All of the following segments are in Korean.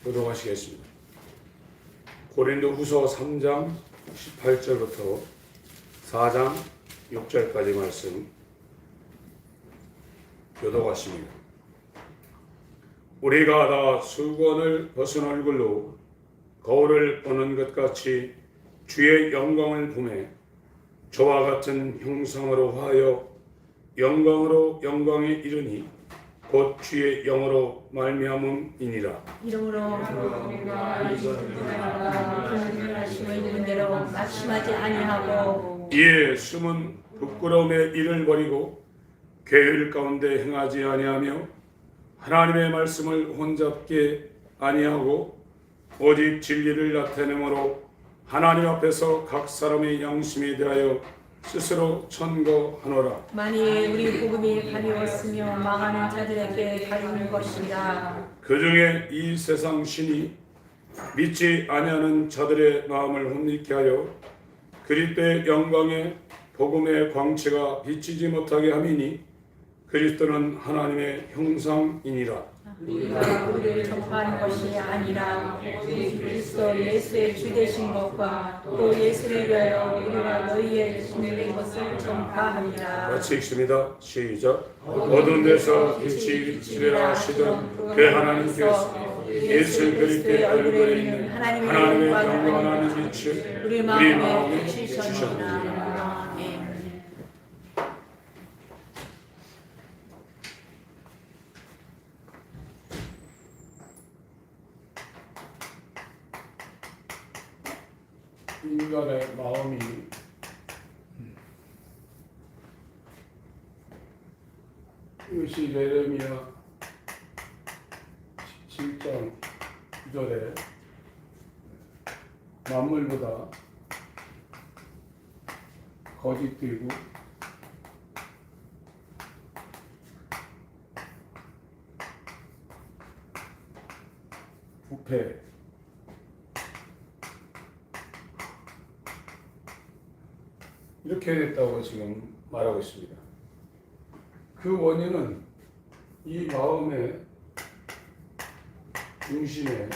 교독하시겠습니다. 고린도후서 3장 18절부터 4장 6절까지 말씀 교독하십니다. 우리가 다 수건을 벗은 얼굴로 거울을 보는 것 같이 주의 영광을 보매 저와 같은 형상으로 하여 영광으로 영광에 이르니 곧 주의 영으로 말미암음이니라. 이름으로 우리가 하심을 있는 대로 낙심하지 아니하고 이에 숨은 부끄러움의 일을 버리고 계율 가운데 행하지 아니하며 하나님의 말씀을 혼잡게 아니하고 오직 진리를 나타내므로 하나님 앞에서 각 사람의 양심에 대하여 스스로 천거하노라. 만일 우리 복음이 가리웠으며 망하는 자들에게 가리운 것이라. 그 중에 이 세상 신이 믿지 아니하는 자들의 마음을 혼미케 하여 그리스도의 영광의 복음의 광채가 비치지 못하게 함이니 그리스도는 하나님의 형상이니라. 우리가 우리를 전파하는 것이 아니라 오직 그리스도 예수의 주되신 것과 또 예수를 위하여 우리가 너희의 진리의 것을 전파합니다. 같이 읽습니다. 시작. 어두운 데서 빛이 비치리라 하시던 그 하나님께서 예수 그리스도의 얼굴에 있는 하나님의 영광하는 빛을 우리 마음에 비추셨느니라. 인간의 마음이 이것이 예레미야 17장 9절에 만물보다 거짓되고 부패 이렇게 됐다고 지금 말하고 있습니다. 그 원인은 이 마음의 중심에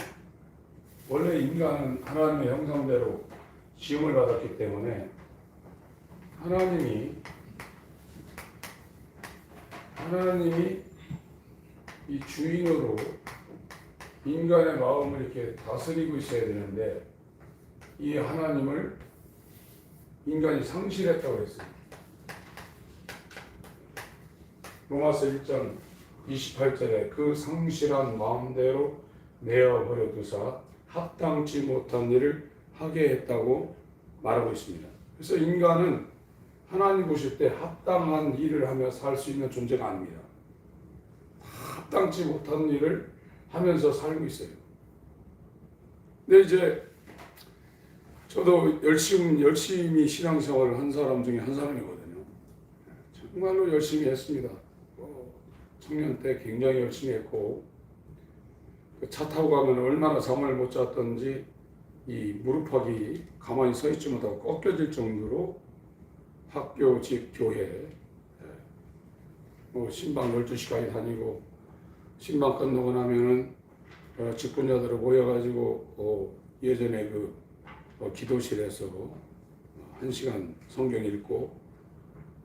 원래 인간은 하나님의 형상대로 지음을 받았기 때문에 하나님이 이 주인으로 인간의 마음을 이렇게 다스리고 있어야 되는데 이 하나님을 인간이 상실했다고 했어요. 로마서 1장 28절에 그 상실한 마음대로 내어버려 두사 합당치 못한 일을 하게 했다고 말하고 있습니다. 그래서 인간은 하나님 보실 때 합당한 일을 하며 살 수 있는 존재가 아닙니다. 합당치 못한 일을 하면서 살고 있어요. 근데 이제 저도 열심히 신앙생활을 한 사람 중에 한 사람이거든요. 정말로 열심히 했습니다. 청년 때 굉장히 열심히 했고 차 타고 가면 얼마나 잠을 못 잤던지 이 무릎팍이 가만히 서 있지 못하고 꺾여질 정도로 학교, 집, 교회 신방 12시까지 다니고 신방 끝나고 나면은 직분자들을 모여가지고 예전에 기도실에서 1시간 성경 읽고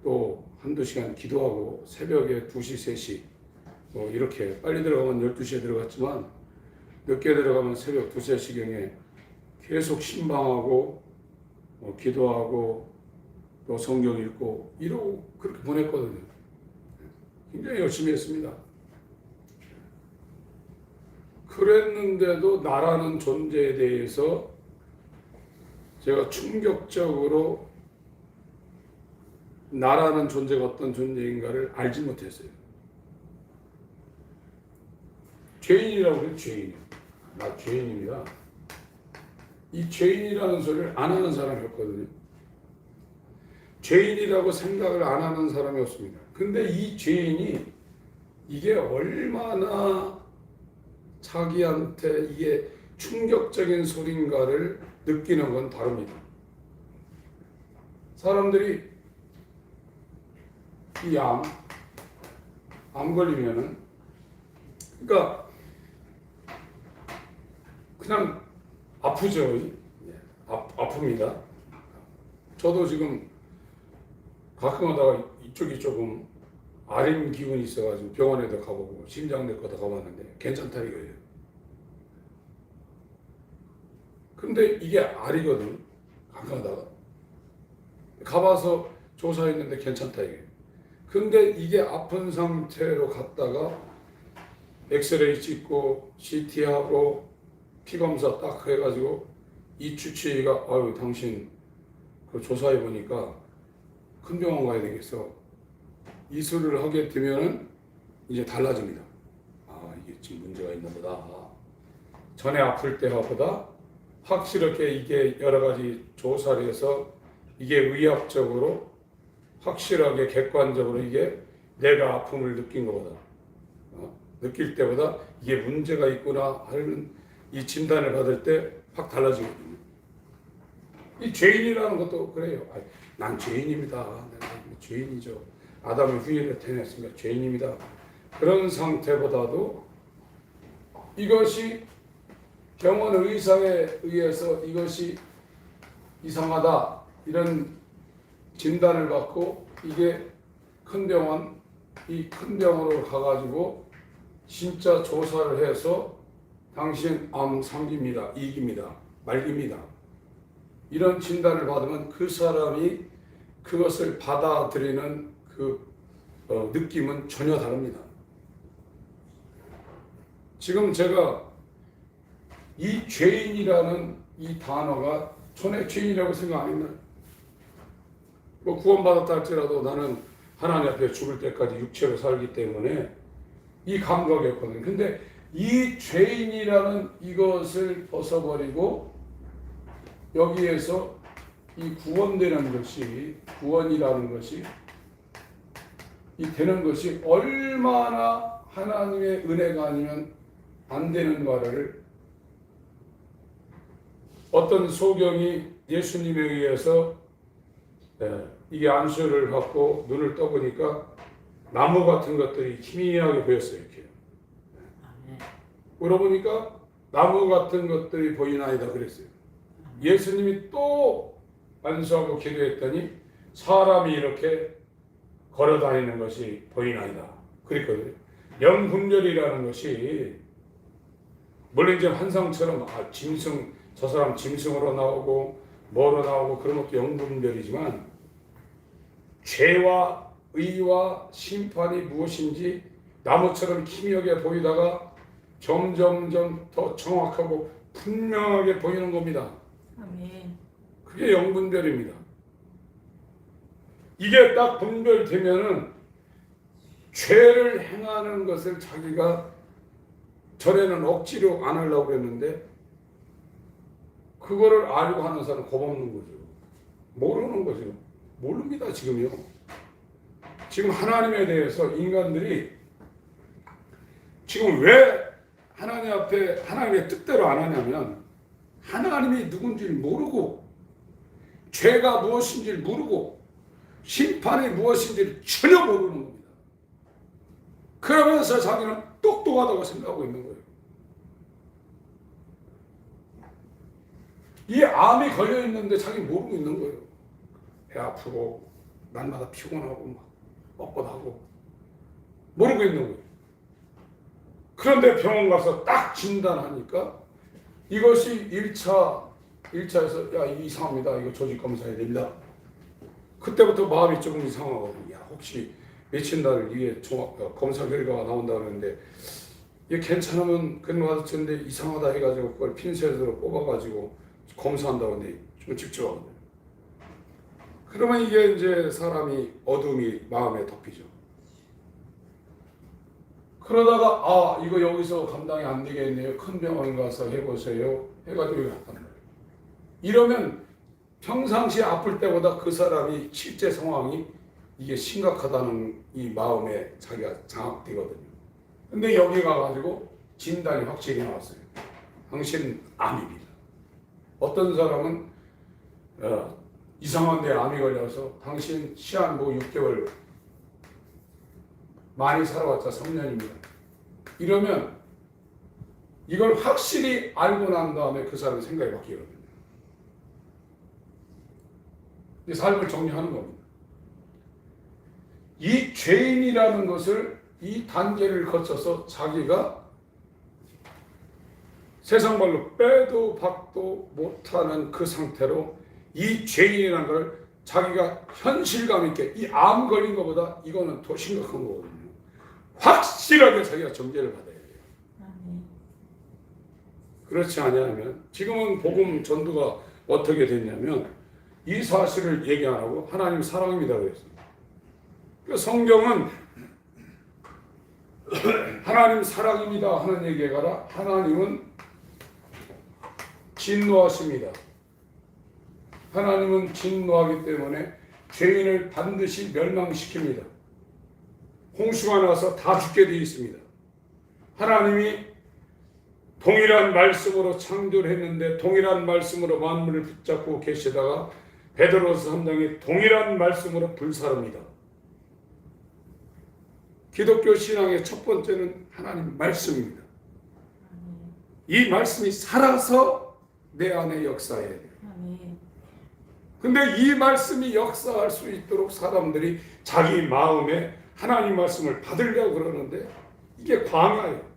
또 한두 시간 기도하고 새벽에 2시, 3시 이렇게 빨리 들어가면 12시에 들어갔지만 늦게 들어가면 새벽 2, 3시경에 계속 신방하고 기도하고 또 성경 읽고 이러고 그렇게 보냈거든요. 굉장히 열심히 했습니다. 그랬는데도 나라는 존재에 대해서 제가 충격적으로 나라는 존재가 어떤 존재인가를 알지 못했어요. 죄인이라고 그래요. 죄인. 나 죄인입니다. 이 죄인이라는 소리를 안 하는 사람이 없거든요. 죄인이라고 생각을 안 하는 사람이 없습니다. 근데 이 죄인이 이게 얼마나 자기한테 이게 충격적인 소리인가를 느끼는 건 다릅니다. 사람들이 이 암 걸리면은, 그러니까 그냥 아프죠. 아픕니다. 저도 지금 가끔 하다가 이쪽이 조금 아린 기운이 있어가지고 병원에도 가보고 심장내과도 가봤는데 괜찮다 이거예요. 근데 이게 알이거든. 가끔 하다가 가봐서 조사했는데 괜찮다 이게. 근데 이게 아픈 상태로 갔다가 엑스레이 찍고 CT하고 피검사 딱 해가지고 이 주치의가 아유 당신 그 조사해 보니까 큰 병원 가야 되겠어. 이술을 하게 되면은 이제 달라집니다. 아 이게 지금 문제가 있나 보다. 전에 아플 때보다 확실하게 이게 여러 가지 조사를 해서 이게 의학적으로 확실하게 객관적으로 이게 내가 아픔을 느낀 것보다 느낄 때보다 이게 문제가 있구나 하는 이 진단을 받을 때 확 달라지거든요. 이 죄인이라는 것도 그래요. 난 죄인입니다. 내가 죄인이죠. 아담의 후예를 태어났으니까 죄인입니다. 그런 상태보다도 이것이 병원 의사에 의해서 이것이 이상하다 이런 진단을 받고 이게 큰 병원 이 큰 병원으로 가가지고 진짜 조사를 해서 당신 암 3기입니다. 2기입니다. 말기입니다. 이런 진단을 받으면 그 사람이 그것을 받아들이는 그 느낌은 전혀 다릅니다. 지금 제가 이 죄인이라는 이 단어가 전에 죄인이라고 생각 안 했나요? 뭐 구원받았다 할지라도 나는 하나님 앞에 죽을 때까지 육체로 살기 때문에 이 감각이었거든요. 근데 이 죄인이라는 이것을 벗어버리고 여기에서 이 구원되는 것이 구원이라는 것이 이 되는 것이 얼마나 하나님의 은혜가 아니면 안 되는가를 어떤 소경이 예수님에 의해서 이게 안수를 받고 눈을 떠보니까 나무 같은 것들이 희미하게 보였어요. 이렇게. 물어보니까 나무 같은 것들이 보이나이다 그랬어요. 예수님이 또 안수하고 기도했더니 사람이 이렇게 걸어다니는 것이 보이나이다 그랬거든요. 영분별이라는 것이 물론 이제 환상처럼 짐승 저 사람 짐승으로 나오고 뭐로 나오고 그런 것도 영분별이지만 죄와 의와 심판이 무엇인지 나무처럼 희미하게 보이다가 점점점 더 정확하고 분명하게 보이는 겁니다. 아멘. 그게 영분별입니다. 이게 딱 분별되면은 죄를 행하는 것을 자기가 전에는 억지로 안 하려고 했는데 그거를 알고 하는 사람은 겁없는 거죠. 모르는 거죠. 모릅니다 지금요. 지금 하나님에 대해서 인간들이 지금 왜 하나님 앞에 하나님의 뜻대로 안 하냐면 하나님이 누군지를 모르고 죄가 무엇인지를 모르고 심판이 무엇인지를 전혀 모르는 겁니다. 그러면서 자기는 똑똑하다고 생각하고 있는 거예요. 이 암이 걸려 있는데 자기 모르고 있는 거예요. 배 아프고 날마다 피곤하고 막 뻣뻣하고 모르고 있는 거예요. 그런데 병원 가서 딱 진단하니까 이것이 1차에서 야 이상합니다. 이거 조직 검사해야 됩니다. 그때부터 마음이 조금 이상하거든요. 야, 혹시 며칠 날 이게 검사 결과가 나온다 그러는데 이게 괜찮으면 그런 거 같은데 이상하다 해가지고 그걸 핀셋으로 뽑아가지고 검사한다고 하는데 좀 집중하거든요. 그러면 이게 이제 사람이 어둠이 마음에 덮이죠. 그러다가 이거 여기서 감당이 안 되겠네요. 큰 병원 가서 해보세요. 해가지고 갔단 말이에요. 이러면 평상시에 아플 때보다 그 사람이 실제 상황이 이게 심각하다는 이 마음에 자기가 장악되거든요. 근데 여기 가가지고 진단이 확실히 나왔어요. 당신 암입니다. 어떤 사람은 이상한데 암이 걸려서 당신 시한부 6개월 많이 살아왔자 3년입니다. 이러면 이걸 확실히 알고 난 다음에 그 사람의 생각이 바뀌거든요. 이 삶을 정리하는 겁니다. 이 죄인이라는 것을 이 단계를 거쳐서 자기가 세상 말로 빼도 박도 못하는 그 상태로 이 죄인이라는 걸 자기가 현실감 있게, 이 암 걸린 것보다 이거는 더 심각한 거거든요. 확실하게 자기가 정죄를 받아야 돼요. 그렇지 않으면 지금은 복음 전도가 어떻게 됐냐면 이 사실을 얘기 안 하고 하나님 사랑입니다 그랬습니다. 성경은 하나님 사랑입니다 하는 얘기에 가라 하나님은 진노하십니다. 하나님은 진노하기 때문에 죄인을 반드시 멸망시킵니다. 홍수가 나서 다 죽게 되어 있습니다. 하나님이 동일한 말씀으로 창조를 했는데 동일한 말씀으로 만물을 붙잡고 계시다가 베드로서 3장에 동일한 말씀으로 불사릅니다. 기독교 신앙의 첫 번째는 하나님 말씀입니다. 이 말씀이 살아서 내 안에 역사해야 돼요. 근데 이 말씀이 역사할 수 있도록 사람들이 자기 마음에 하나님 말씀을 받으려고 그러는데 이게 광야예요.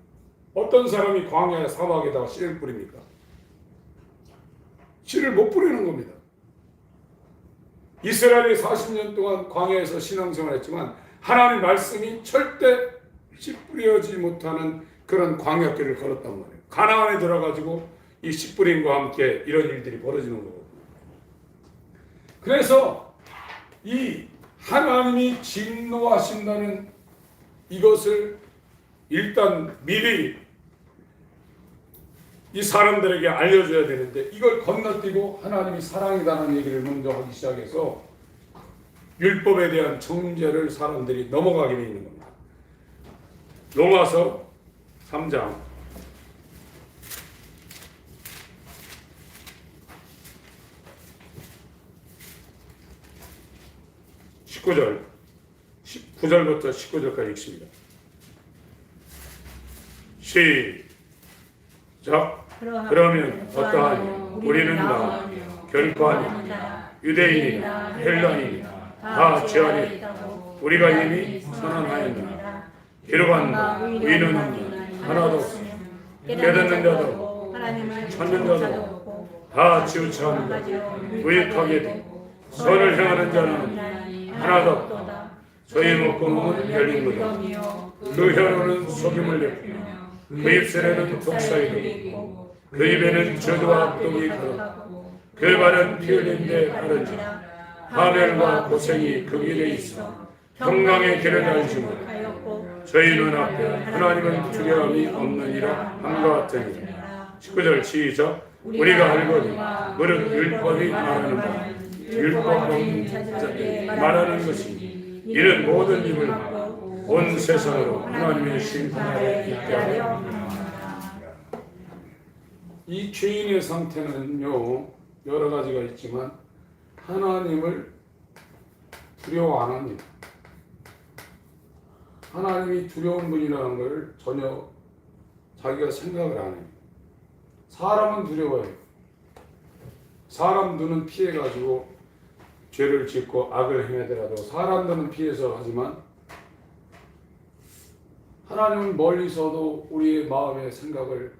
어떤 사람이 광야의 사막에다가 씨를 뿌립니까? 씨를 못 뿌리는 겁니다. 이스라엘이 40년 동안 광야에서 신앙생활을 했지만 하나님 말씀이 절대 씨 뿌려지지 못하는 그런 광야길을 걸었단 말이에요. 가나안에 들어가지고 이 씨 뿌림과 함께 이런 일들이 벌어지는 거거든요. 그래서 이 하나님이 진노하신다는 이것을 일단 미리 이 사람들에게 알려줘야 되는데 이걸 건너뛰고 하나님이 사랑이라는 얘기를 먼저 하기 시작해서 율법에 대한 정죄를 사람들이 넘어가게 되어 있는 겁니다. 로마서 3장 9절부터 19절까지 읽습니다. 시작. 그러면 어떠하니 우리는 다 결코 아니라 유대인이나 헬라인이나 다 죄아니 우리가 이미 선언하였느니라. 기록한다 의인은 하나도 없으며 깨닫는 자도 찾는 자도 다 치우쳐합니다. 무익하게 되고 선을 행하는 자는 하나도 없다. 저희 목구멍은 열린 거다. 그 혀로는 속임을 내고 그 입술에는 독사이 되고 그 입에는 저주와 악독이 가득하고 그 발은 피 흘린 데 바른지라. 하멜과 고생이 그 길에 있어 평강의 길을 알지 못하였고 저희 눈앞에 하나님은 두려움이 없느니라 함과 같으니라. 19절 시작. 우리가 알거니 무릇 율법이 말하는 바 율법 없는 자들에게 말하는 것이니 이는 모든 입을 온 세상으로 하나님의 심판하에 있게 하려 합니다. 이 죄인의 상태는요 여러 가지가 있지만 하나님을 두려워 안 합니다. 하나님이 두려운 분이라는 걸 전혀 자기가 생각을 안 해요. 사람은 두려워해요. 사람 눈은 피해가지고 죄를 짓고 악을 행하더라도 사람들은 피해서 하지만 하나님은 멀리서도 우리의 마음의 생각을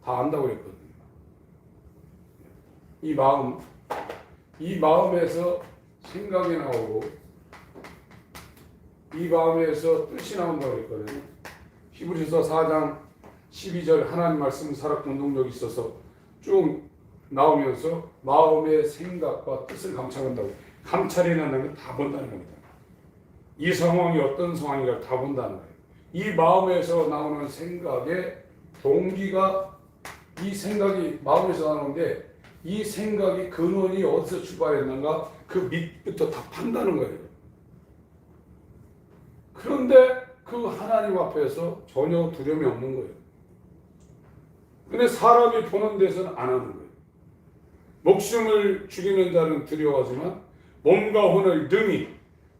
다 안다고 했거든요. 이 마음에서 생각이 나오고 이 마음에서 뜻이 나온다고 했거든요. 히브리서 4장 12절 하나님 말씀 사락 운동력이 있어서 쭉 나오면서 마음의 생각과 뜻을 감찰한다고. 감찰이라는 건 다 본다는 겁니다. 이 상황이 어떤 상황인가 다 본다는 거예요. 이 마음에서 나오는 생각의 동기가 이 생각이 마음에서 나오는데 이 생각이 근원이 어디서 출발했는가 그 밑부터 다 판다는 거예요. 그런데 그 하나님 앞에서 전혀 두려움이 없는 거예요. 근데 사람이 보는 데서는 안 하는 거예요. 목숨을 죽이는 자는 두려워하지만 몸과 혼을 능히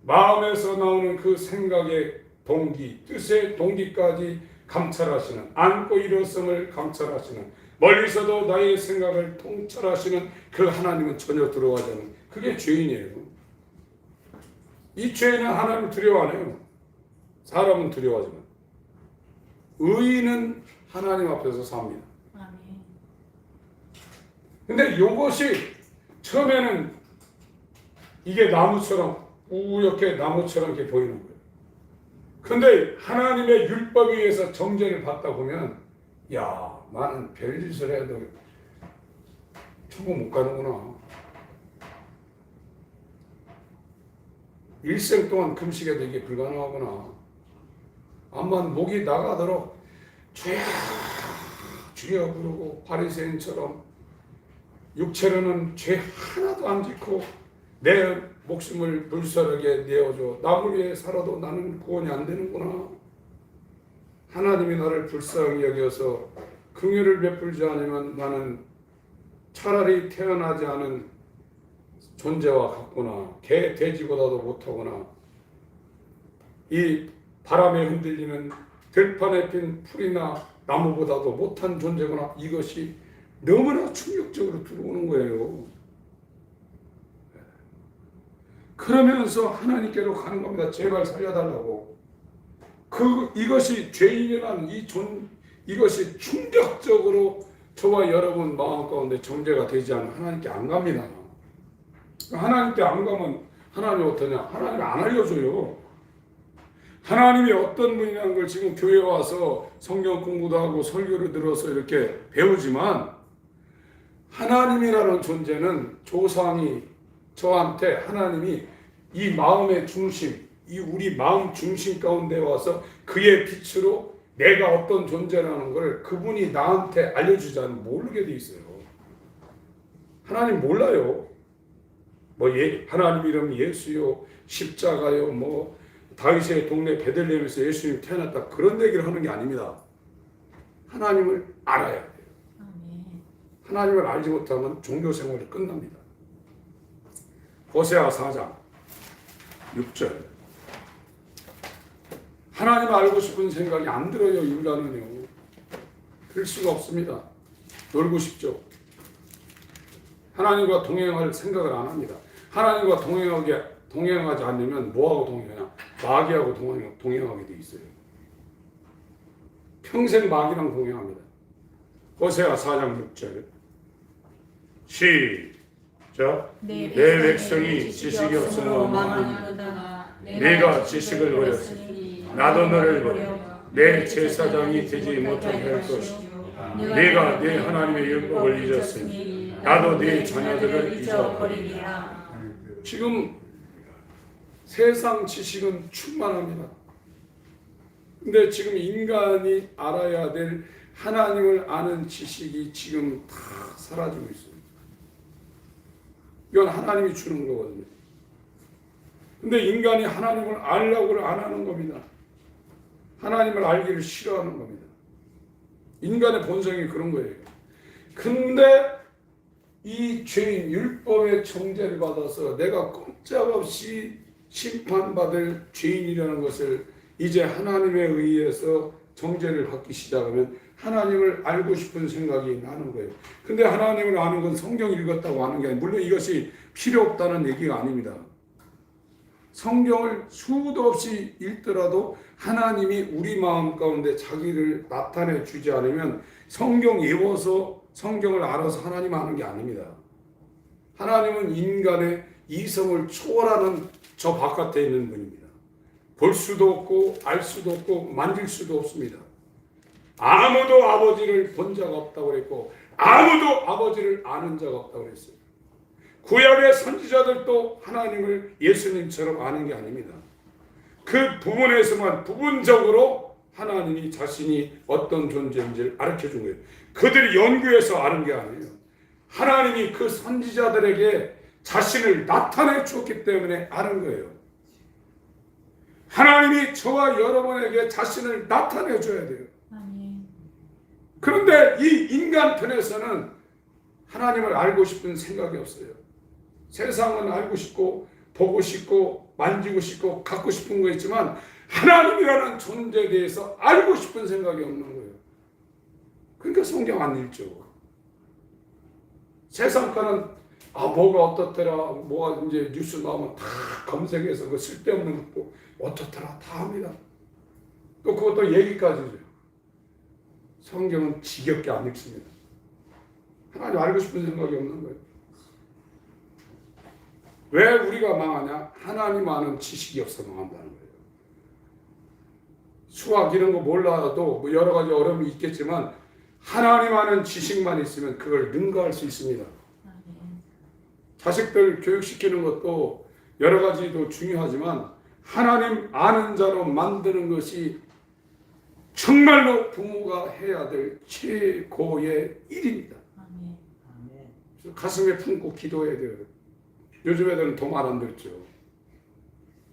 마음에서 나오는 그 생각의 동기, 뜻의 동기까지 감찰하시는, 안고 일어섬을 감찰하시는, 멀리서도 나의 생각을 통찰하시는 그 하나님은 전혀 들어가지 않는, 그게 죄인이에요. 이 죄인은 하나님 두려워 안 해요. 사람은 두려워하지만 의인은 하나님 앞에서 삽니다. 아멘. 근데 이것이 처음에는 이게 나무처럼 우옇게 나무처럼 이렇게 보이는 거예요. 근데 하나님의 율법에 의해서 정죄를 받다 보면, 야, 나는 별짓을 해도 천국 못 가는구나. 일생 동안 금식해도 이게 불가능하구나. 암만 목이 나가도록 주여 주여 부르고 바리새인처럼 육체로는 죄 하나도 안 짓고 내 목숨을 불사르게 내어줘. 남을 위해 살아도 나는 구원이 안 되는구나. 하나님이 나를 불쌍히 여겨서 긍휼을 베풀지 않으면 나는 차라리 태어나지 않은 존재와 같구나. 개, 돼지보다도 못하구나. 이 바람에 흔들리는 들판에 핀 풀이나 나무보다도 못한 존재구나. 이것이 너무나 충격적으로 들어오는 거예요. 그러면서 하나님께로 가는 겁니다. 제발 살려달라고. 이것이 죄인이라는 이것이 충격적으로 저와 여러분 마음 가운데 정죄가 되지 않으면 하나님께 안 갑니다. 하나님께 안 가면 하나님 어떠냐? 하나님 안 알려줘요. 하나님이 어떤 분이라는 걸 지금 교회 와서 성경 공부도 하고 설교를 들어서 이렇게 배우지만, 하나님이라는 존재는 조상이 저한테 하나님이 이 마음의 중심, 이 우리 마음 중심 가운데 와서 그의 빛으로 내가 어떤 존재라는 걸 그분이 나한테 알려주지 않으면 모르게 돼 있어요. 하나님 몰라요. 하나님 이름 예수요, 십자가요, 다윗의 동네 베들레헴에서 예수님이 태어났다, 그런 얘기를 하는 게 아닙니다. 하나님을 알아야 돼요. 아멘. 하나님을 알지 못하면 종교 생활이 끝납니다. 호세아 4장 6절. 하나님 알고 싶은 생각이 안 들어요. 인간은요. 들 수가 없습니다. 놀고 싶죠. 하나님과 동행할 생각을 안 합니다. 하나님과 동행하지 않으면 뭐하고 동행하냐? 마귀하고 동행하게 돼 있어요. 평생 마귀랑 동행합니다. 호세아 4장 6절. 시작. 내 백성이 지식이 없으므로 망하니라. 내가 지식을 버렸으니 나도 너를 버려 내 제사장이 되지 못하게 할 것이요. 내가 내 하나님의 율법을 잊었으니 나도 네 자녀들을 잊어버리리라. 지금 세상 지식은 충만합니다. 근데 지금 인간이 알아야 될 하나님을 아는 지식이 지금 다 사라지고 있어요. 이건 하나님이 주는 거거든요. 근데 인간이 하나님을 알려고를 안 하는 겁니다. 하나님을 알기를 싫어하는 겁니다. 인간의 본성이 그런 거예요. 근데 이 죄인, 율법의 정죄를 받아서 내가 꼼짝없이 심판받을 죄인이라는 것을 이제 하나님에 의해서 정죄를 받기 시작하면 하나님을 알고 싶은 생각이 나는 거예요. 근데 하나님을 아는 건 성경 읽었다고 하는 게 아니고, 물론 이것이 필요 없다는 얘기가 아닙니다. 성경을 수도 없이 읽더라도 하나님이 우리 마음 가운데 자기를 나타내 주지 않으면 성경 외워서 성경을 알아서 하나님 아는 게 아닙니다. 하나님은 인간의 이성을 초월하는 저 바깥에 있는 분입니다. 볼 수도 없고 알 수도 없고 만질 수도 없습니다. 아무도 아버지를 본 자가 없다고 그랬고 아무도 아버지를 아는 자가 없다고 그랬어요. 구약의 선지자들도 하나님을 예수님처럼 아는 게 아닙니다. 그 부분에서만 부분적으로 하나님이 자신이 어떤 존재인지를 가르쳐준 거예요. 그들이 연구해서 아는 게 아니에요. 하나님이 그 선지자들에게 자신을 나타내 주었기 때문에 아는 거예요. 하나님이 저와 여러분에게 자신을 나타내 줘야 돼요. 아멘. 그런데 이 인간 편에서는 하나님을 알고 싶은 생각이 없어요. 세상은 알고 싶고 보고 싶고 만지고 싶고 갖고 싶은 거 있지만 하나님이라는 존재에 대해서 알고 싶은 생각이 없는 거예요. 그러니까 성경 안 읽죠. 세상 거는 뭐가 어떻더라, 뭐가 이제 뉴스 나오면 다 검색해서 그 쓸데없는 거 어떻더라 다 합니다. 또 그것도 얘기까지 해요. 성경은 지겹게 안 읽습니다. 하나님 알고 싶은 생각이 없는 거예요. 왜 우리가 망하냐? 하나님 아는 지식이 없어 망한다는 거예요. 수학 이런 거 몰라도 뭐 여러 가지 어려움이 있겠지만 하나님 아는 지식만 있으면 그걸 능가할 수 있습니다. 자식들 교육시키는 것도 여러 가지도 중요하지만 하나님 아는 자로 만드는 것이 정말로 부모가 해야 될 최고의 일입니다. 가슴에 품고 기도해야 돼요. 요즘 애들은 더 말 안 듣죠.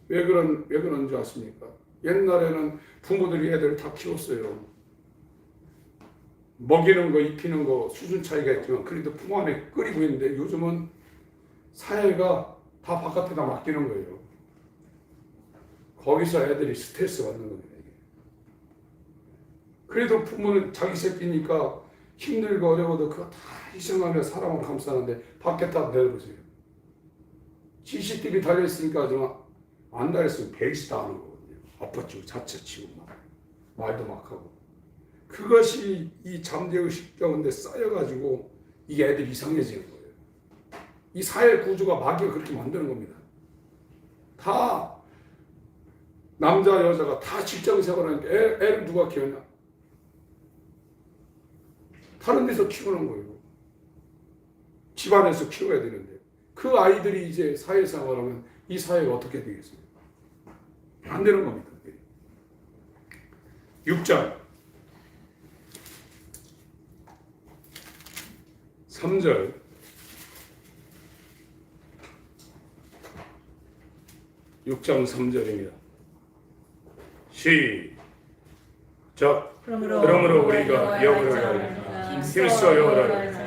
왜 그런 줄 아십니까? 옛날에는 부모들이 애들 다 키웠어요. 먹이는 거, 입히는 거 수준 차이가 있지만 그래도 부모 안에 끓이고 있는데 요즘은 사회가 다 바깥에다 맡기는 거예요. 거기서 애들이 스트레스 받는 겁니다. 그래도 부모는 자기 새끼니까 힘들고 어려워도 그거 다 희생하며 사람을 감싸는데 밖에 다 내려보세요. CCTV 달려있으니까 좀 안 달렸으면 배지 다 하는 거거든요. 아파치고 자체치고 말도 막 하고. 그것이 이 잠재의식 가운데 쌓여가지고 이 애들이 이상해지는 거예요. 이 사회 구조가 마귀가 그렇게 만드는 겁니다. 다 남자 여자가 다 직장 생활하니까 애를 누가 키우냐? 다른 데서 키우는 거예요. 집안에서 키워야 되는데 그 아이들이 이제 사회생활하면 이 사회가 어떻게 되겠습니까? 안 되는 겁니다. 6장 3절 6장 3절입니다. 시작. 그러므로 우리가 여호와를 힘써 여호와를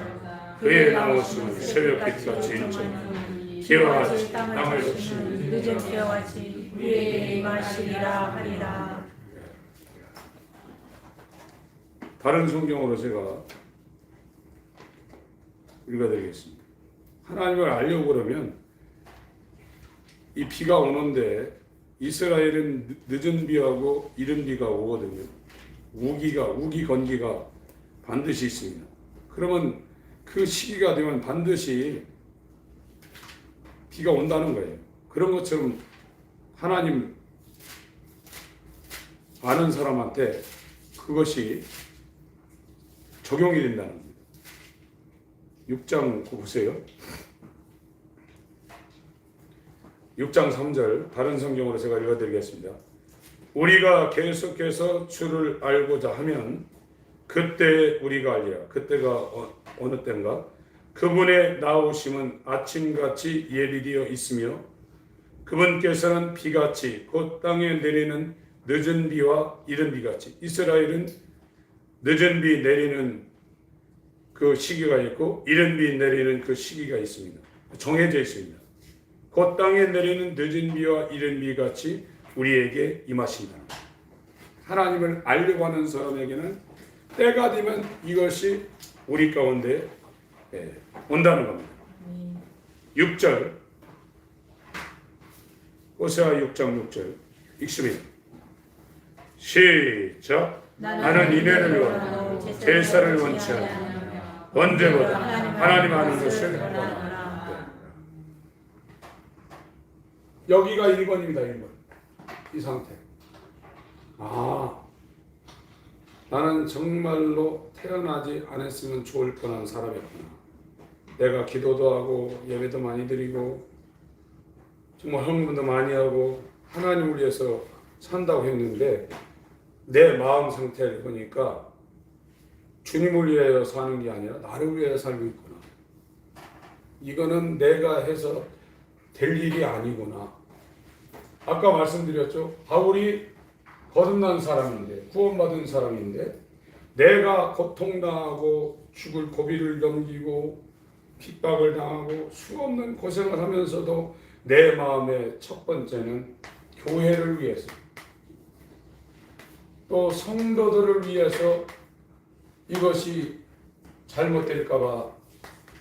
그의 나오심은 새벽빛같이 일정 기와 같이 땅을 덮시는 늦은 기와 같이 우리에게 임하시리라 하리라. 다른 성경으로 제가 읽어드리겠습니다. 하나님을 알려고 그러면 이 비가 오는데 이스라엘은 늦은 비하고 이른 비가 오거든요. 우기 건기가 반드시 있습니다. 그러면 그 시기가 되면 반드시 비가 온다는 거예요. 그런 것처럼 하나님 아는 사람한테 그것이 적용이 된다는 겁니다. 6장 보세요. 6장 3절 다른 성경으로 제가 읽어드리겠습니다. 우리가 계속해서 주를 알고자 하면 그때 우리가 알리라. 그때가 어느 때인가? 그분의 나오심은 아침같이 예비되어 있으며 그분께서는 비같이 곧 땅에 내리는 늦은 비와 이른 비같이. 이스라엘은 늦은 비 내리는 그 시기가 있고 이른 비 내리는 그 시기가 있습니다. 정해져 있습니다. 곧 땅에 내리는 늦은 비와 이른 비 같이 우리에게 임하신다. 하나님을 알려고 하는 사람에게는 때가 되면 이것이 우리 가운데 온다는 겁니다. 6절 호세아 6장 6절 읽습니다. 시작. 나는 인애를 원하고 제사를 원치 않으며 언제보다 하나님 아는 것을 원하노라. 여기가 1번입니다. 1번. 이 상태. 나는 정말로 태어나지 않았으면 좋을 뻔한 사람이었구나. 내가 기도도 하고 예배도 많이 드리고 정말 헌금도 많이 하고 하나님을 위해서 산다고 했는데 내 마음 상태를 보니까 주님을 위하여 사는 게 아니라 나를 위하여 살고 있구나. 이거는 내가 해서 될 일이 아니구나. 아까 말씀드렸죠. 바울이 거듭난 사람인데 구원받은 사람인데 내가 고통당하고 죽을 고비를 넘기고 핍박을 당하고 수없는 고생을 하면서도 내 마음의 첫 번째는 교회를 위해서 또 성도들을 위해서 이것이 잘못될까봐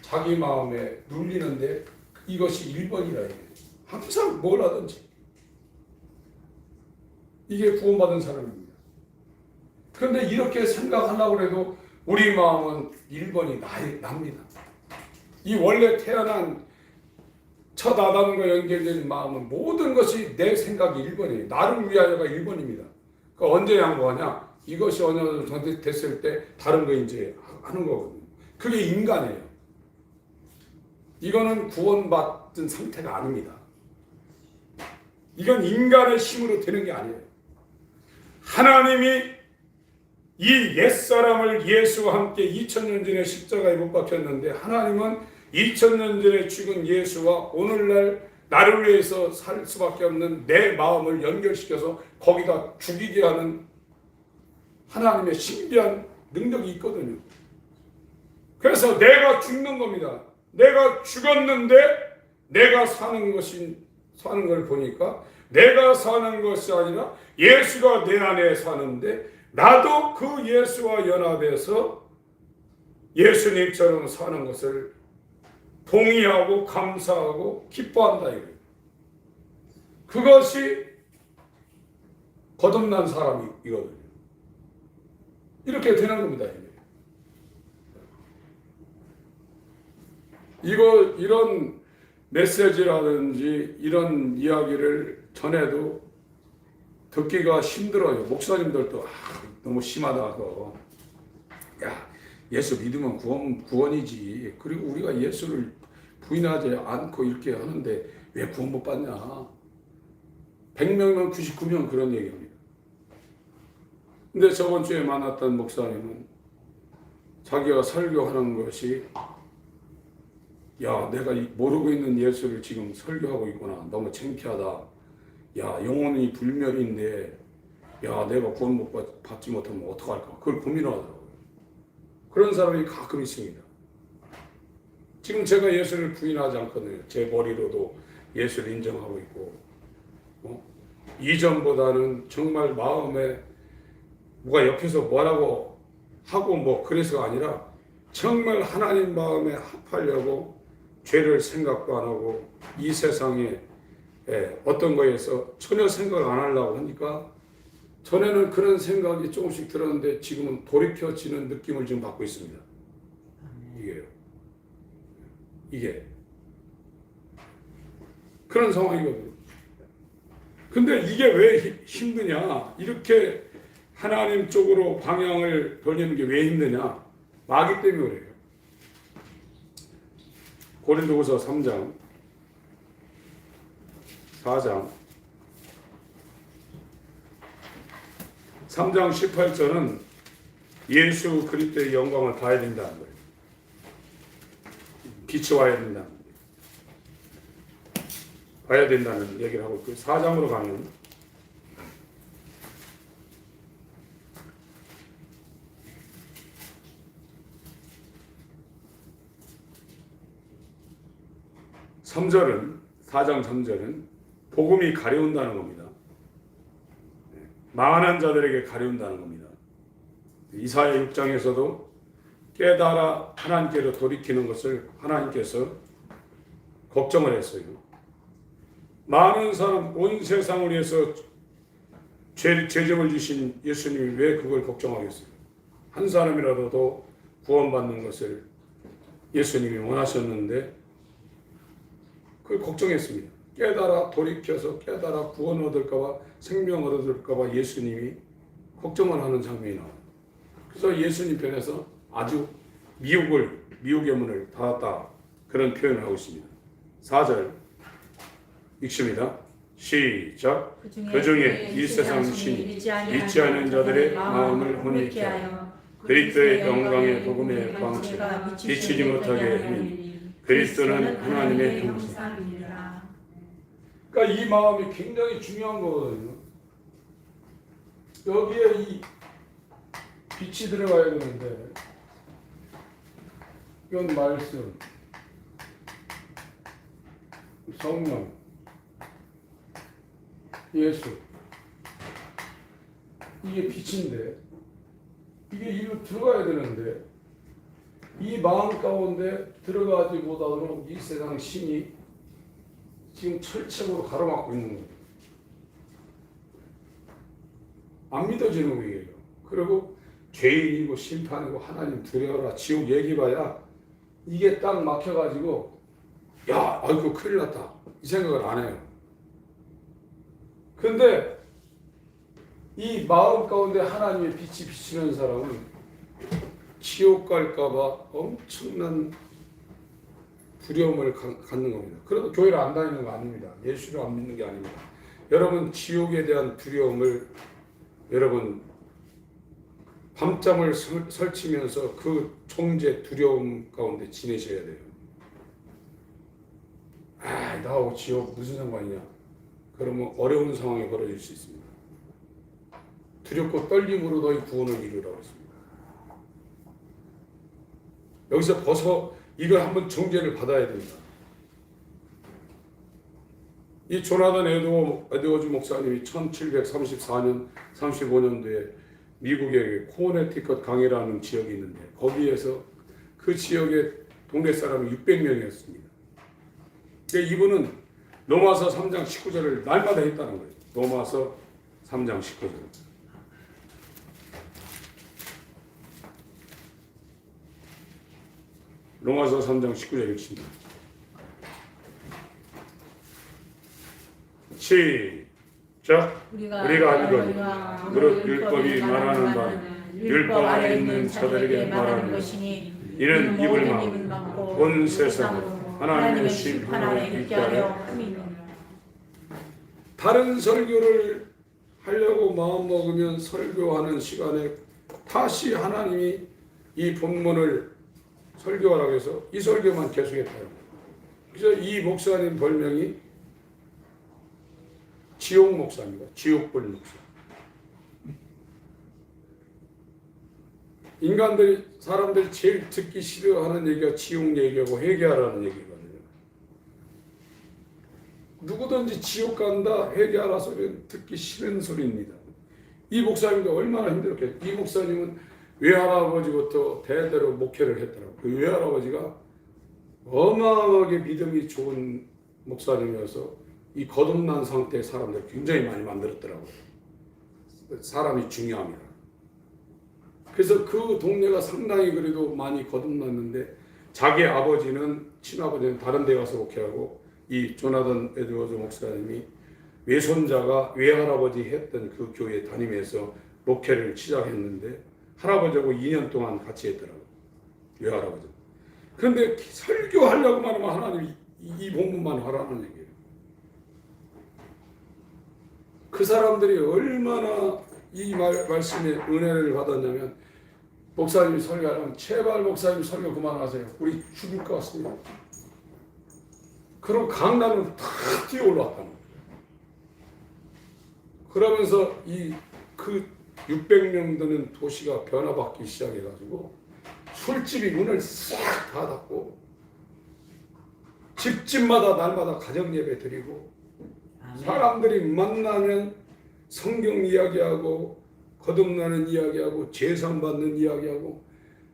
자기 마음에 눌리는데 이것이 1번이라. 항상 뭘 하든지 이게 구원받은 사람입니다. 그런데 이렇게 생각하려고 해도 우리 마음은 1번이 납니다. 이 원래 태어난 첫 아담과 연결된 마음은 모든 것이 내 생각이 1번이에요. 나를 위하여가 1번입니다. 그러니까 언제 양보하냐? 이것이 어느 정도 됐을 때 다른 거 이제 하는 거거든요. 그게 인간이에요. 이거는 구원받은 상태가 아닙니다. 이건 인간의 힘으로 되는 게 아니에요. 하나님이 이 옛사람을 예수와 함께 2000년 전에 십자가에 못 박혔는데 하나님은 2000년 전에 죽은 예수와 오늘날 나를 위해서 살 수밖에 없는 내 마음을 연결시켜서 거기다 죽이게 하는 하나님의 신비한 능력이 있거든요. 그래서 내가 죽는 겁니다. 내가 죽었는데 내가 사는 걸 보니까 내가 사는 것이 아니라 예수가 내 안에 사는데 나도 그 예수와 연합해서 예수님처럼 사는 것을 동의하고 감사하고 기뻐한다 이거예요. 그것이 거듭난 사람이거든요. 이렇게 되는 겁니다. 이런 메시지라든지 이런 이야기를 전해도 듣기가 힘들어요. 목사님들도 너무 심하다고. 야, 예수 믿으면 구원이지. 그리고 우리가 예수를 부인하지 않고 이렇게 하는데 왜 구원 못 받냐. 100명이면 99명 그런 얘기합니다. 근데 저번 주에 만났던 목사님은 자기가 설교하는 것이 야, 내가 모르고 있는 예수를 지금 설교하고 있구나. 너무 창피하다. 야, 영혼이 불멸인데 야, 내가 구원 못 받지 못하면 어떡할까? 그걸 고민하더라고요. 그런 사람이 가끔 있습니다. 지금 제가 예수를 부인하지 않거든요. 제 머리로도 예수를 인정하고 있고 이전보다는 정말 마음에 누가 옆에서 뭐라고 하고 뭐 그래서가 아니라 정말 하나님 마음에 합하려고 죄를 생각도 안 하고 이 세상에 어떤 거에서 전혀 생각을 안 하려고 하니까 전에는 그런 생각이 조금씩 들었는데 지금은 돌이켜지는 느낌을 지금 받고 있습니다. 이게 그런 상황이거든요. 근데 이게 왜 힘드냐? 이렇게 하나님 쪽으로 방향을 돌리는 게 왜 힘드냐? 마귀 때문에 그래요. 고린도후서 3장 4장 3장 18절은 예수 그리스도의 영광을 봐야 된다는 거예요. 비춰와야 된다는 거예요. 봐야 된다는 얘기를 하고 있고 4장으로 가면 (3절은) 4장 3절은 복음이 가려운다는 겁니다. 망하는 자들에게 가려운다는 겁니다. 이사야 6장에서도 깨달아 하나님께로 돌이키는 것을 하나님께서 걱정을 했어요. 많은 사람, 온 세상을 위해서 죄점을 주신 예수님이 왜 그걸 걱정하겠어요? 한 사람이라도 더 구원받는 것을 예수님이 원하셨는데 그걸 걱정했습니다. 깨달아 돌이켜서 깨달아 구원 얻을까봐 생명 얻을까봐 예수님이 걱정을 하는 장면이 나와요. 그래서 예수님 편에서 아주 미혹의 문을 닫았다 그런 표현을 하고 있습니다. 4절 읽습니다. 시작. 그 중에 이 세상 신이 믿지 않는 자들의 마음을 혼미케 하여 그리스도의 영광의 복음의 광채가 비치지 못하게 하니 그리스도는 하나님의 형상이니라. 그러니까 이 마음이 굉장히 중요한 거거든요. 여기에 이 빛이 들어가야 되는데 이건 말씀, 성령, 예수 이게 빛인데 이게 이리로 들어가야 되는데 이 마음 가운데 들어가지 못하도록 이 세상 신이 지금 철책으로 가로막고 있는 거예요. 안 믿어지는 거예요. 그리고 죄인이고 심판이고 하나님 두려워라 지옥 얘기봐야 이게 딱 막혀가지고 야 아이고 큰일 났다 이 생각을 안 해요. 근데 이 마음 가운데 하나님의 빛이 비치는 사람은 지옥 갈까봐 엄청난 두려움을 갖는 겁니다. 그래도 교회를 안 다니는 거 아닙니다. 예수를 안 믿는 게 아닙니다. 여러분 지옥에 대한 두려움을 여러분 밤잠을 설치면서 그 총재 두려움 가운데 지내셔야 돼요. 아, 나하고 지옥 무슨 상관이냐? 그러면 어려운 상황이 벌어질 수 있습니다. 두렵고 떨림으로 너희 구원을 이루라고 했습니다. 여기서 벗어 이걸 한번 정죄를 받아야 됩니다. 이 조나단 에드워즈 목사님이 1734년 35년도에 미국의 코네티컷 강이라는 지역이 있는데 거기에서 그 지역의 동네 사람이 600명이었습니다. 이분은 로마서 3장 19절을 날마다 했다는 거예요. 로마서 3장 19절. 로마서 3장 19절 읽습니다. 시작. 우리가 이건 무릇 율법이 말하는 바는 율법 아래 있는 자들에게 말하는 것이니 이는 입을 막고 온 세상으로 하나님의 심판 아래 있게 하려 함이니라. 다른 설교를 하려고 마음먹으면 설교하는 시간에 다시 하나님이 이 본문을 설교하라고 해서 이 설교만 계속했어요. 그래서 이 목사님 별명이 지옥 목사입니다. 지옥불 목사. 사람들이 제일 듣기 싫어하는 얘기가 지옥 얘기하고 회개하라는 얘기거든요. 누구든지 지옥 간다, 회개하라 소리는 듣기 싫은 소리입니다. 이 목사님도 얼마나 힘들었겠어요. 이 목사님은 외할아버지부터 대대로 목회를 했더라고요. 그 외할아버지가 어마어마하게 믿음이 좋은 목사님이어서 이 거듭난 상태의 사람들 굉장히 많이 만들었더라고요. 사람이 중요합니다. 그래서 그 동네가 상당히 그래도 많이 거듭났는데 자기 아버지는 친아버지는 다른 데 가서 목회하고 이 조나단 에드워즈 목사님이 외손자가 외할아버지 했던 그 교회 다니면서 목회를 시작했는데 할아버지하고 2년 동안 같이 했더라고요. 외할아버지. 그런데 설교하려고만 하면 하나님이 이 본문만 하라는 얘기예요. 그 사람들이 얼마나 이 말씀에 은혜를 받았냐면 목사님이 설교하면 제발 목사님 설교 그만하세요. 우리 죽을 것 같습니다. 그럼 강단으로 다 뛰어 올라왔다는 거예요. 그러면서 그 600명 되는 도시가 변화받기 시작해가지고 술집이 문을 싹 다 닫고 집집마다 날마다 가정예배 드리고 사람들이 만나면 성경 이야기하고 거듭나는 이야기하고 재산 받는 이야기하고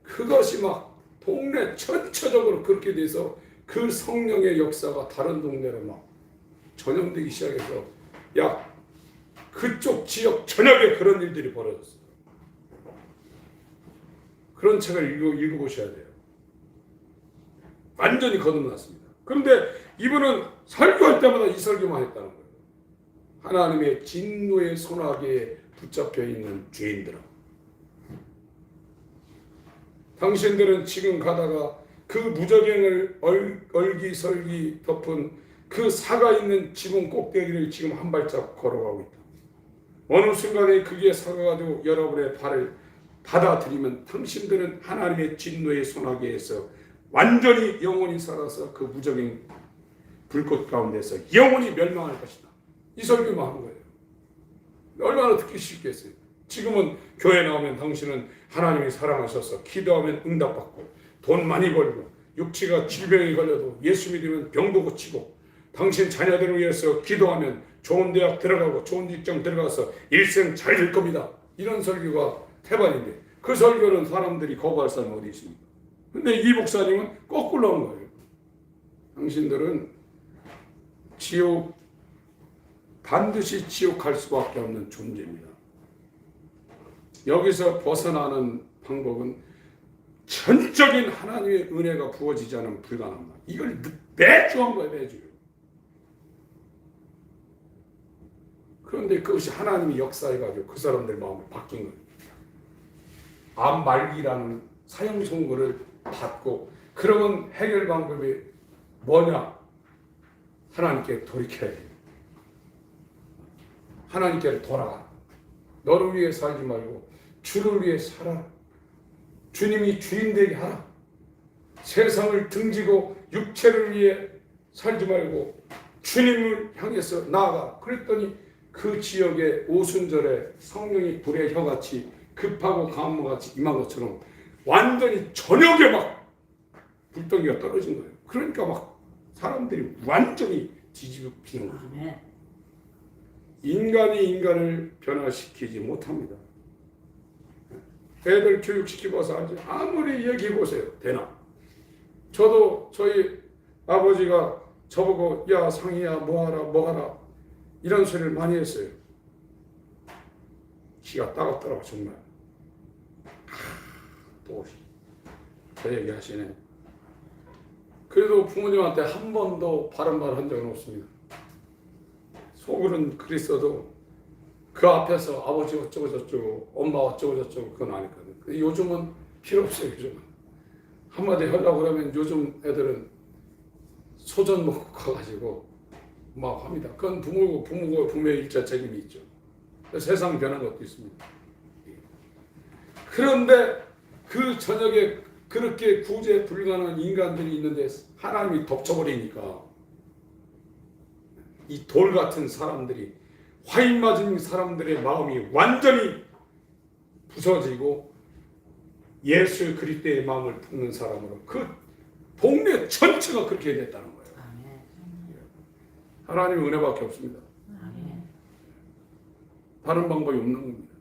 그것이 막 동네 전체적으로 그렇게 돼서 그 성령의 역사가 다른 동네로 막 전염되기 시작해서 약 그쪽 지역 전역에 그런 일들이 벌어졌어요. 그런 책을 읽어보셔야 돼요. 완전히 거듭났습니다. 그런데 이분은 설교할 때마다 이 설교만 했다는 거예요. 하나님의 진노의 소나기에 붙잡혀 있는 죄인들아, 당신들은 지금 가다가 그 무저갱을 얼기설기 덮은 그 사가 있는 지붕 꼭대기를 지금 한 발짝 걸어가고 있다. 어느 순간에 그게 사가가지고 여러분의 발을 받아들이면 당신들은 하나님의 진노의 소나기에서 완전히 영원히 살아서 그 무저갱 불꽃 가운데서 영원히 멸망할 것이다. 이 설교만 한 거예요. 얼마나 듣기 쉽겠어요. 지금은 교회 나오면 당신은 하나님이 사랑하셔서 기도하면 응답받고 돈 많이 벌고 육체가 질병이 걸려도 예수 믿으면 병도 고치고 당신 자녀들을 위해서 기도하면 좋은 대학 들어가고 좋은 직장 들어가서 일생 잘 될 겁니다. 이런 설교가 태반인데 그 설교는 사람들이 거부할 사람이 어디 있습니까? 근데 이 목사님은 거꾸로 한 거예요. 당신들은 지옥, 반드시 지옥 갈 수밖에 없는 존재입니다. 여기서 벗어나는 방법은 전적인 하나님의 은혜가 부어지지 않으면 불가능합니다. 이걸 매주 한 거예요, 매주. 그런데 그것이 하나님이 역사해가지고 그 사람들 마음을 바뀐 거예요. 암 말기라는 사형 선고를 받고 그러면 해결 방법이 뭐냐? 하나님께 돌이켜야 돼요. 하나님께 돌아가. 너를 위해 살지 말고 주를 위해 살아. 주님이 주인 되게 하라. 세상을 등지고 육체를 위해 살지 말고 주님을 향해서 나아가. 그랬더니 그 지역의 오순절에 성령이 불의 혀같이 급하고 강한 것같이 임한 것처럼 완전히 저녁에 막 불덩이가 떨어진 거예요. 그러니까 막 사람들이 완전히 뒤집히는 거예요. 인간이 인간을 변화시키지 못합니다. 애들 교육시키고 와서 알지. 아무리 얘기해보세요. 되나? 저도 저희 아버지가 저보고 야 상희야 뭐하라 뭐하라 이런 소리를 많이 했어요. 기가 따갑더라고 정말. 또 저 얘기 하시네. 그래도 부모님한테 한 번도 바른 말 한 적은 없습니다. 속으로는 그랬어도 그 앞에서 아버지 어쩌고 저쩌고 엄마 어쩌고 저쩌고 그건 아니거든요. 요즘은 필요 없어요. 요즘은 한마디 하려고 그러면 요즘 애들은 소전 먹고 가가지고 막 합니다. 그건 부모고 부모의 일자 책임이 있죠. 세상 변한 것도 있습니다. 그런데 그 저녁에 그렇게 구제 불가능한 인간들이 있는데 하나님이 덮쳐버리니까 이 돌 같은 사람들이 화인 맞은 사람들의 마음이 완전히 부서지고 예수 그리스도의 마음을 품는 사람으로 그 동네 전체가 그렇게 됐다는 거예요. 하나님의 은혜밖에 없습니다. 다른 방법이 없는 겁니다.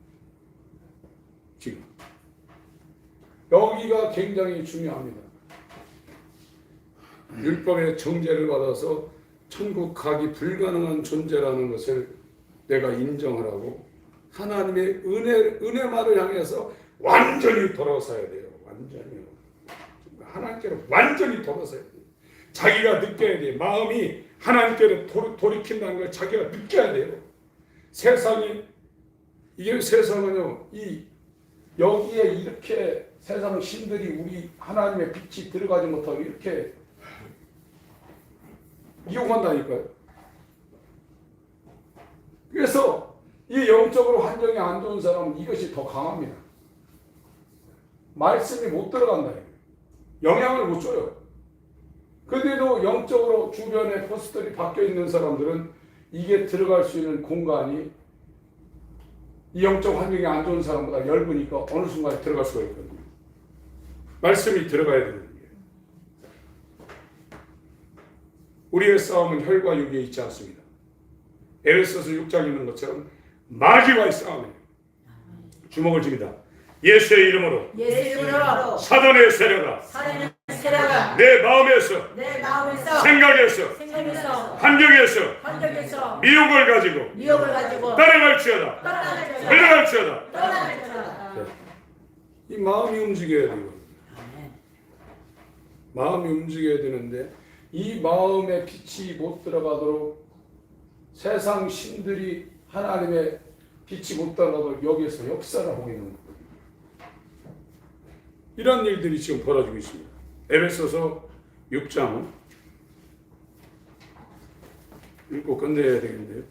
지금 여기가 굉장히 중요합니다. 율법의 정죄를 받아서 천국 가기 불가능한 존재라는 것을 내가 인정을 하고 하나님의 은혜만을 향해서 완전히 돌아서야 돼요. 완전히요. 하나님께로 완전히 돌아서야 돼요. 자기가 느껴야 돼요. 마음이 하나님께로 돌이킨다는 걸 자기가 느껴야 돼요. 이게 세상은요, 여기에 이렇게 세상 신들이 우리 하나님의 빛이 들어가지 못하고 이렇게 이용한다니까요. 그래서 이 영적으로 환경이 안 좋은 사람은 이것이 더 강합니다. 말씀이 못 들어간다. 영향을 못 줘요. 그런데도 영적으로 주변에 포스터리 바뀌어 있는 사람들은 이게 들어갈 수 있는 공간이 이 영적 환경이 안 좋은 사람보다 얇으니까 어느 순간에 들어갈 수가 있거든요. 말씀이 들어가야 되는 거예요. 우리의 싸움은 혈과 육에 있지 않습니다. 에베소서 6장에 있는 것처럼 마귀와의 싸움이에요. 주먹을 줍니다. 예수의 이름으로 사단의 세력아 내 마음에서 생각에서 환경에서 미혹을 가지고 따라갈지어다. 이 마음이 움직여야 돼요. 마음이 움직여야 되는데 이 마음에 빛이 못 들어가도록 세상 신들이 하나님의 빛이 못 들어가도록 여기에서 역사를 하고 있는 거예요. 이런 일들이 지금 벌어지고 있습니다. 에베소서 6장 읽고 끝내야 되겠는데요.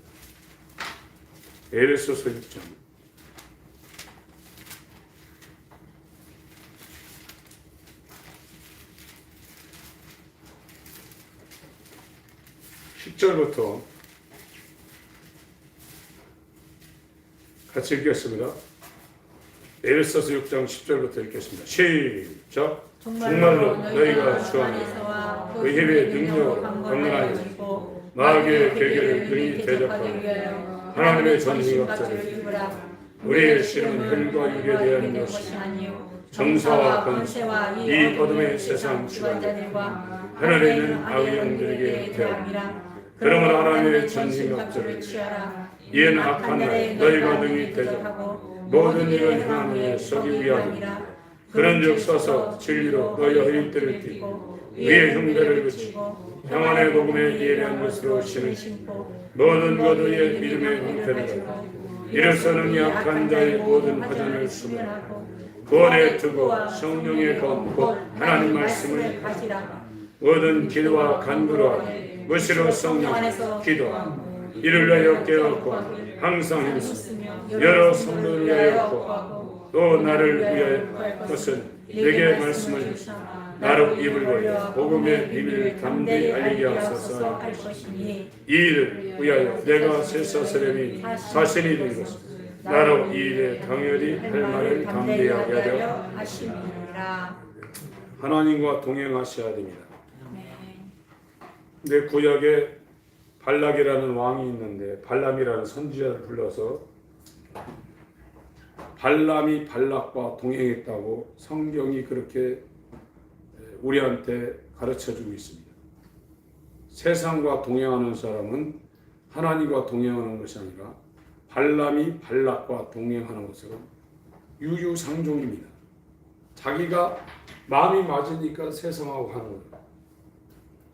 에베소서 6장 10절부터 같이 읽겠습니다. 에베소서 6장 10절부터 읽겠습니다. 시작. 정말로 너희가 주 안에서 그 힘의 능력으로 강건하여지고 마귀의 계계를 능히 대적하고 하나님의 전능력자를 우리의 씨는 혈과 육에 대한 것이 아니요 정사와 권세와 이 어둠의 세상 주관자들과 하늘에 있는 악의 영들에게 대함이라. 그러므로 하나님의 전심갑주를 취하라. 이는 악한 날에 너희가 능히 대적하고 모든 일을 행한 후에 속이 위함이라. 그런즉 서서 진리로 너희 허리띠를 띠고 위에 흉배를 그치고 평안의 복음에 예배한 것으로 신으시고 모든 거두의 믿음의 형태를 가지고 이로서는 약한 자의 모든 화전을 수면하고 구원의 투구 성령의 검 곧 하나님 말씀을 가지라. 모든 기도와 간구로 무시로 성령 기도하고 이를 위하여 깨닫고 항상 힘쓰며 여러 성도를 위하여 구하고 또 나를 위하여 것은 내게 말씀을 주시고 나로 입을 벌려 복음의 비밀을 담대히 알리게 하소서 할 것이니 이 일을 위하여 내가 쇠사스레니 자신이 된 것은 나로 이 일에 당연히 할 말을 담대히 하게 하려 하심이라. 하나님과 동행하셔야 됩니다. 근데 구약에 발락이라는 왕이 있는데 발람이라는 선지자를 불러서 발람이 발락과 동행했다고 성경이 그렇게 우리한테 가르쳐주고 있습니다. 세상과 동행하는 사람은 하나님과 동행하는 것이 아니라 발람이 발락과 동행하는 것으로 유유상종입니다. 자기가 마음이 맞으니까 세상하고 하는 거예요.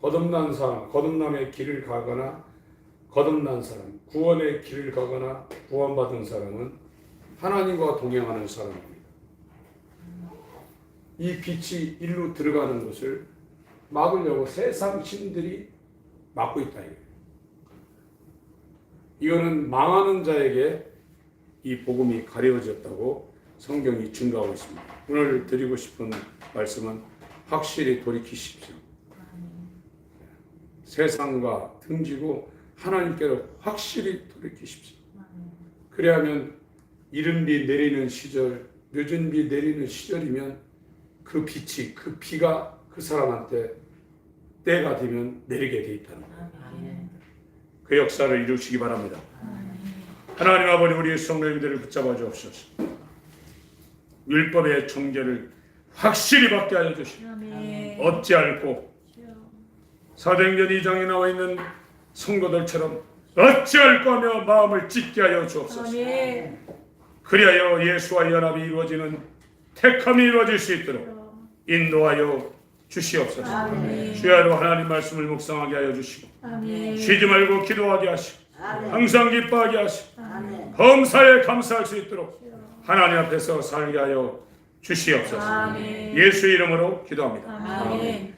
거듭난 사람, 거듭남의 길을 가거나 거듭난 사람, 구원의 길을 가거나 구원받은 사람은 하나님과 동행하는 사람입니다. 이 빛이 일로 들어가는 것을 막으려고 세상 신들이 막고 있다. 이거는 망하는 자에게 이 복음이 가려졌다고 성경이 증거하고 있습니다. 오늘 드리고 싶은 말씀은 확실히 돌이키십시오. 세상과 등지고 하나님께로 확실히 돌이키십시오. 그래야면 이른 비 내리는 시절, 늦은 비 내리는 시절이면 그 빛이, 그 비가 그 사람한테 때가 되면 내리게 돼 있다는 거예요. 그 역사를 이루시기 바랍니다. 하나님 아버지, 우리 성도님들을 붙잡아 주옵소서. 율법의 정죄를 확실히 받게 하여 주시고 얻지 않고 사도행전 2장에 나와 있는 성도들처럼 어찌 할까 하며 마음을 찢게 하여 주옵소서. 그리하여 예수와 연합이 이루어지는 택함이 이루어질 수 있도록 인도하여 주시옵소서. 주야로 하나님 말씀을 묵상하게 하여 주시고 쉬지 말고 기도하게 하시고 항상 기뻐하게 하시고 범사에 감사할 수 있도록 하나님 앞에서 살게 하여 주시옵소서. 예수의 이름으로 기도합니다. 아멘.